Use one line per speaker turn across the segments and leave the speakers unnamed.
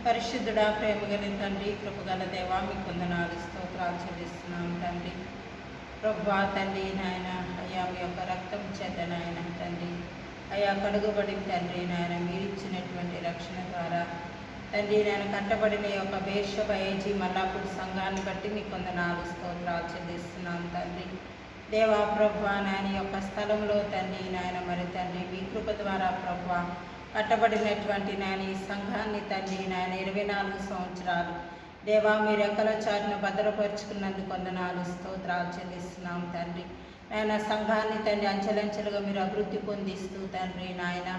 పరిశుద్ధుడా, ప్రేమ కలిగిన తండ్రి, కృపగల దేవా, మీకు వందనాలు స్తోత్రాలు చెల్లిస్తున్నాం తండ్రి. ప్రభువా తండ్రి, నాయన అయ్యా మీ యొక్క రక్తం చేత నాయన తండ్రి అయ్యా కడుగుబడిన తండ్రి నాయన మీరు ఇచ్చినటువంటి రక్షణ ద్వారా తండ్రి నేను కట్టబడిన యొక్క బేర్షెబా ఏజీ మల్లాపూర్ సంఘాన్ని బట్టి మీకు వందనాలు స్తోత్రాలు చెల్లిస్తున్నాం తండ్రి. దేవా ప్రభువా, నాయన యొక్క స్థలంలో తండ్రి నాయన మరి తండ్రి మీ కృప ద్వారా ప్రభువా కట్టబడినటువంటి నాయన ఈ సంఘాన్ని తండ్రి నాయన 24 సంవత్సరాలు దేవా మీరు ఎక్కల చాటును భద్రపరుచుకున్నందుకు వందనాలు స్తోత్రాలు చెల్లిస్తున్నాం తండ్రి. నాయన సంఘాన్ని తండ్రి అంచెలంచెలుగా మీరు అభివృద్ధి పొందిస్తూ తండ్రి నాయన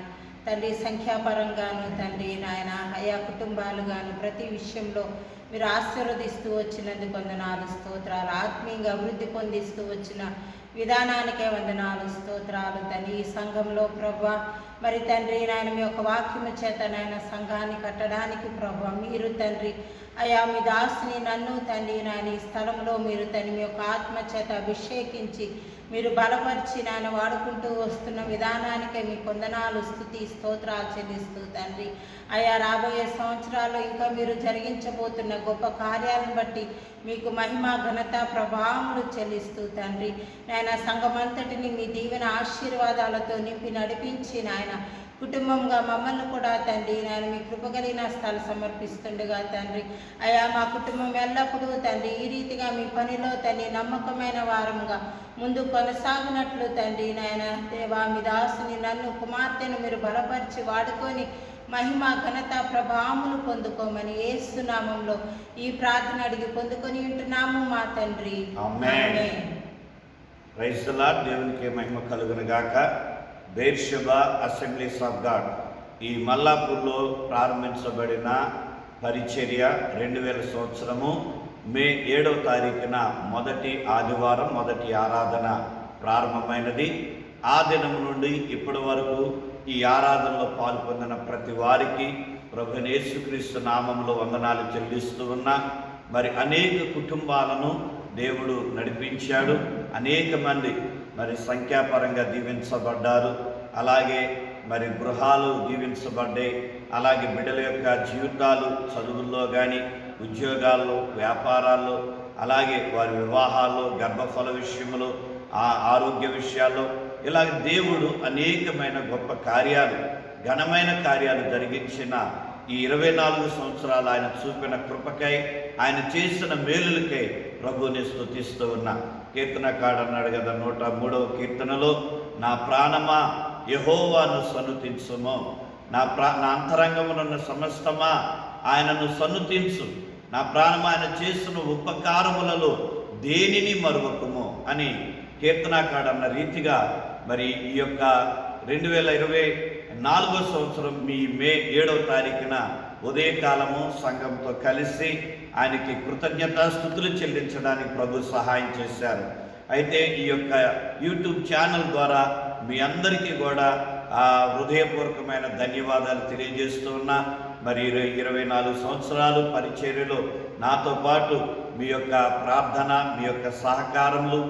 తండ్రి సంఖ్యాపరంగాను తండ్రి నాయన అయా కుటుంబాలుగాను ప్రతి విషయంలో మీరు ఆశీర్వదిస్తూ వచ్చినందుకు వందనాలు స్తోత్రాలు. ఆత్మీయంగా అభివృద్ధి పొందిస్తూ వచ్చిన విధానానికే వందనాలు స్తోత్రాలు తండ్రి. ఈ సంఘంలో ప్రభువా మరి తండ్రి నాయన మీ యొక్క వాక్యము చేత నాయన సంఘాన్ని కట్టడానికి ప్రభువా మీరు తండ్రి అయా మీ దాసుని నన్ను తండ్రి నాయన ఈ స్థలంలో మీరు తండ్రి మీ యొక్క ఆత్మ చేత అభిషేకించి మీరు బలపరిచి నాయన వాడుకుంటూ వస్తున్న విధానానికే మీ వందనాలు స్తుతి స్తోత్రాలు చెల్లిస్తూ తండ్రి అయా రాబోయే సంవత్సరాల్లో ఇంకా మీరు జరిగించబోతున్న గొప్ప కార్యాలను బట్టి మీకు మహిమ ఘనత ప్రభావములు చెల్లిస్తూ తండ్రి నాయన సంఘమంతటిని మీ దీవెన ఆశీర్వాదాలతో నింపి నడిపించి నాయన కుటుంబంగా మమ్మల్ని కూడా తండ్రి నాయన మీ కృపగలిగిన స్థలం సమర్పిస్తుండగా తండ్రి అయా మా కుటుంబం ఎల్లప్పుడూ తండ్రి ఈ రీతిగా మీ పనిలో తండ్రి నమ్మకమైన వారంగా ముందు కొనసాగినట్లు తండ్రి నాయన దేవా మీ దాసుని నన్ను కుమార్తెను మీరు బలపరిచి వాడుకొని మహిమ ఘనత ప్రభావములు పొందుకోమని యేసు నామంలో ఈ ప్రార్థన అడిగి పొందుకొని ఉంటున్నాము మా తండ్రి.
ఆమేన్. Praise the Lord. దేవునికి మహిమ కలుగును గాక. బేర్షెబా అసెంబ్లీస్ ఆఫ్ గాడ్ ఈ మల్లాపూర్లో ప్రారంభించబడిన పరిచర్య 2000 సంవత్సరము మే 7వ తారీఖున మొదటి ఆదివారం మొదటి ఆరాధన ప్రారంభమైనది. ఆ దినం నుండి ఇప్పటి వరకు ఈ ఆరాధనలో పాల్పొందిన ప్రతి వారికి ప్రభువైన యేసుక్రీస్తు నామంలో వందనాలు చెల్లిస్తూ ఉన్నా. మరి అనేక కుటుంబాలను దేవుడు నడిపించాడు. అనేక మంది మరి సంఖ్యాపరంగా దీవించబడ్డారు. అలాగే మరి గృహాలు దీవించబడ్డాయి. అలాగే బిడ్డల యొక్క జీవితాలు చదువుల్లో కానీ ఉద్యోగాల్లో వ్యాపారాల్లో అలాగే వారి వివాహాల్లో గర్భఫల విషయంలో ఆరోగ్య విషయాల్లో ఇలాగ దేవుడు అనేకమైన గొప్ప కార్యాలు ఘనమైన కార్యాలు జరిగించిన ఈ 24 సంవత్సరాలు ఆయన చూపిన కృపకై ఆయన చేసిన మేలులకై ప్రభువుని స్తుతిస్తూ ఉన్నా. కీర్తనకాడు అన్నాడు కదా 103వ కీర్తనలో, నా ప్రాణమా యెహోవాను సన్నుతించుము, నా అంతరంగమునున్న సమస్తమా ఆయనను సన్నుతించు, నా ప్రాణమా ఆయన చేసిన ఉపకారములలో దేనిని మరువకుము అని కీర్తనకాడు అన్న రీతిగా మరి ఈ యొక్క 2024వ సంవత్సరం మీ మే 7వ తారీఖున ఉదయకాలము సంఘంతో కలిసి ఆయనకి కృతజ్ఞతాస్తుతులు చెల్లించడానికి ప్రభు సహాయం చేశారు. అయితే ఈ యొక్క యూట్యూబ్ ఛానల్ ద్వారా మీ అందరికీ కూడా హృదయపూర్వకమైన ధన్యవాదాలు తెలియజేస్తూ ఉన్నా. మరి 24 సంవత్సరాలు పరిచర్యలో నాతో పాటు మీ యొక్క ప్రార్థన మీ యొక్క సహకారములు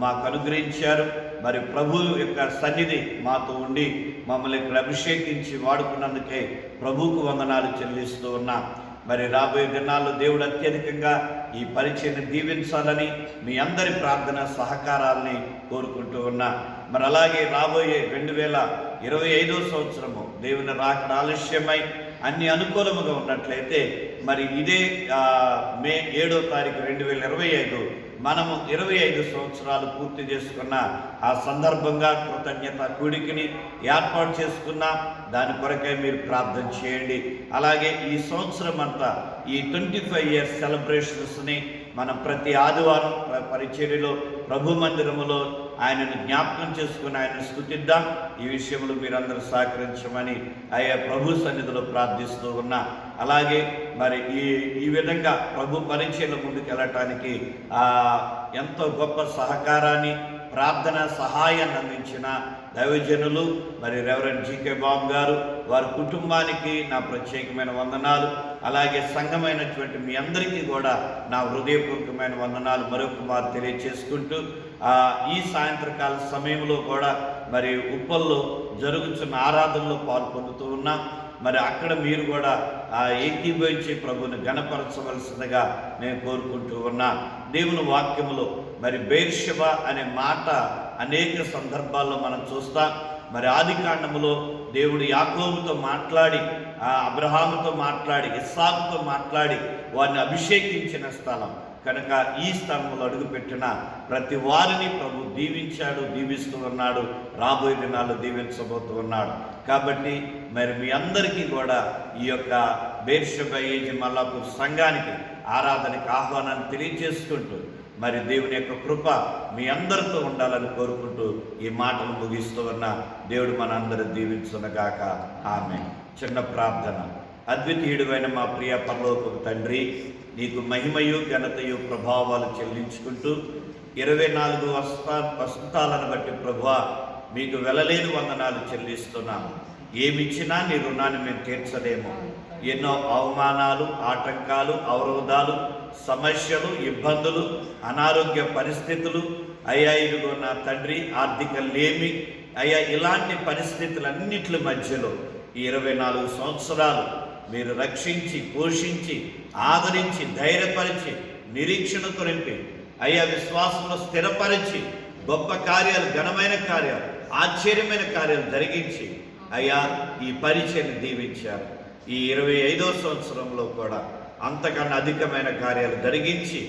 మాకు అనుగ్రహించారు. మరి ప్రభు యొక్క సన్నిధి మాతో ఉండి మమ్మల్ని ఇక్కడ అభిషేకించి వాడుకున్నందుకే ప్రభువుకు వందనాలు చెల్లిస్తూ ఉన్నా. మరి రాబోయే దినాల్లో దేవుడు అత్యధికంగా ఈ పరిచయను దీవించాలని మీ అందరి ప్రార్థన సహకారాలని కోరుకుంటూ ఉన్నా. మరి అలాగే రాబోయే 2025వ సంవత్సరము దేవుని రాకడ ఆలస్యమై అన్ని అనుకూలముగా ఉన్నట్లయితే మరి ఇదే మే 7వ తారీఖు 2025 మనము 25 సంవత్సరాలు పూర్తి చేసుకున్న ఆ సందర్భంగా కృతజ్ఞత కూడికని ఏర్పాటు చేసుకున్నాం. దాని కొరకై మీరు ప్రార్థన చేయండి. అలాగే ఈ సంవత్సరం అంతా ఈ 25 ఇయర్స్ సెలబ్రేషన్స్ని మనం ప్రతి ఆదివారం పరిచర్యలో ప్రభు మందిరములో ఆయనను జ్ఞాపకం చేసుకుని ఆయనను స్తుతిద్దాం. ఈ విషయంలో మీరందరూ సహకరించమని అయ్యా ప్రభు సన్నిధిలో ప్రార్థిస్తూ ఉన్నా. అలాగే మరి ఈ విధంగా ప్రభు పరిచర్యలో ముందుకు వెళ్ళటానికి ఎంతో గొప్ప సహకారాన్ని ప్రార్థన సహాయాన్ని అందించిన దైవజనులు మరి రెవరెండ్ జీకే బాబు గారు వారి కుటుంబానికి నా ప్రత్యేకమైన వందనాలు. అలాగే సంఘమైనటువంటి మీ అందరికీ కూడా నా హృదయపూర్వకమైన వందనాలు మరొక మారు తెలియచేసుకుంటూ ఈ సాయంత్రకాల సమయంలో కూడా మరి ఉప్పల్లో జరుగుతున్న ఆరాధనలో పాల్పొందుతూ ఉన్నాం. మరి అక్కడ మీరు కూడా ఏకీభవించి ప్రభుని గణపరచవలసిందిగా నేను కోరుకుంటూ ఉన్నా. దేవుని వాక్యములో మరి బెయేర్షెబా అనే మాట అనేక సందర్భాల్లో మనం చూస్తాం. మరి ఆది కాండములో దేవుడు యాకోబుతో మాట్లాడి, అబ్రహాముతో మాట్లాడి, ఇస్సాకుతో మాట్లాడి వారిని అభిషేకించిన స్థలం కనుక ఈ స్థలంలో అడుగుపెట్టిన ప్రతి వారిని ప్రభు దీవించాడు, దీవిస్తూ ఉన్నాడు, రాబోయే దినాల్లో దీవించబోతూ ఉన్నాడు. కాబట్టి మరి మీ అందరికీ కూడా ఈ యొక్క బెయేర్షెబా ఏజీ మల్లాపూర్ సంఘానికి ఆరాధనకి ఆహ్వానాన్ని తెలియజేసుకుంటూ మరి దేవుని యొక్క కృప మీ అందరితో ఉండాలని కోరుకుంటూ ఈ మాటలు ముగిస్తూ ఉన్న దేవుడు మన అందరూ దీవించునగాక. ఆమేన్. చిన్న ప్రార్థన. అద్వితీయుడైన మా ప్రియ పరలోకపు తండ్రి, నీకు మహిమయు ఘనతయు ప్రభావాలు చెల్లించుకుంటూ 24 వసంతాలను బట్టి ప్రభువా మీకు వెలలేని వందనాలు చెల్లిస్తున్నాము. ఏమిచ్చినా నీ రుణాన్ని మేము తీర్చలేము. ఎన్నో అవమానాలు, ఆటంకాలు, అవరోధాలు, సమస్యలు, ఇబ్బందులు, అనారోగ్య పరిస్థితులు అయ్యా, ఇదిగో నా తండ్రి ఆర్థిక లేమి అయ్యా, ఇలాంటి పరిస్థితులన్నిటి మధ్యలో ఈ 24 సంవత్సరాలు మీరు రక్షించి, పోషించి, ఆదరించి, ధైర్యపరిచి, నిరీక్షణతో నింపి అయ్యా విశ్వాసంలో స్థిరపరిచి గొప్ప కార్యాలు, ఘనమైన కార్యాలు, ఆశ్చర్యమైన కార్యాలు జరిగించి అయ్యా ఈ పరిచయను దీవించారు. ఈ 25వ సంవత్సరంలో కూడా అంతకన్నా అధికమైన కార్యాలు జరిగించి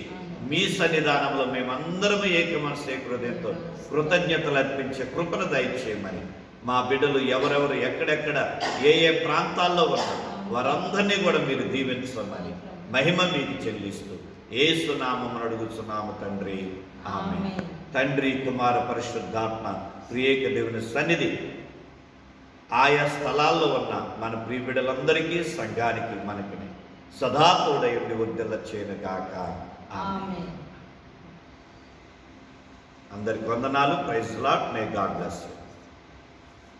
మీ సన్నిధానంలో మేమందరము ఏకమనసు హృదయంతో కృతజ్ఞతలు అర్పించే కృపను దయచేయమని, మా బిడ్డలు ఎవరెవరు ఎక్కడెక్కడ ఏ ఏ ప్రాంతాల్లో ఉన్నారో వారందరినీ కూడా మీరు దీవించమని మహిమ మీకు చెల్లిస్తూ యేసు నామమున అడుగుచున్నాము తండ్రి. ఆమేన్. తండ్రి, కుమార, పరిశుద్ధాత్మ త్రియేక దేవుని సన్నిధి ఆయా స్థలాల్లో ఉన్న మన ప్రియ బిడ్డలందరికీ, సంఘానికి, మనకి సదా తోడయుండి వర్ధిల్ల చేయనుగాక. ఆమేన్. అందరికి వందనాలు. Praise lord. May God bless you.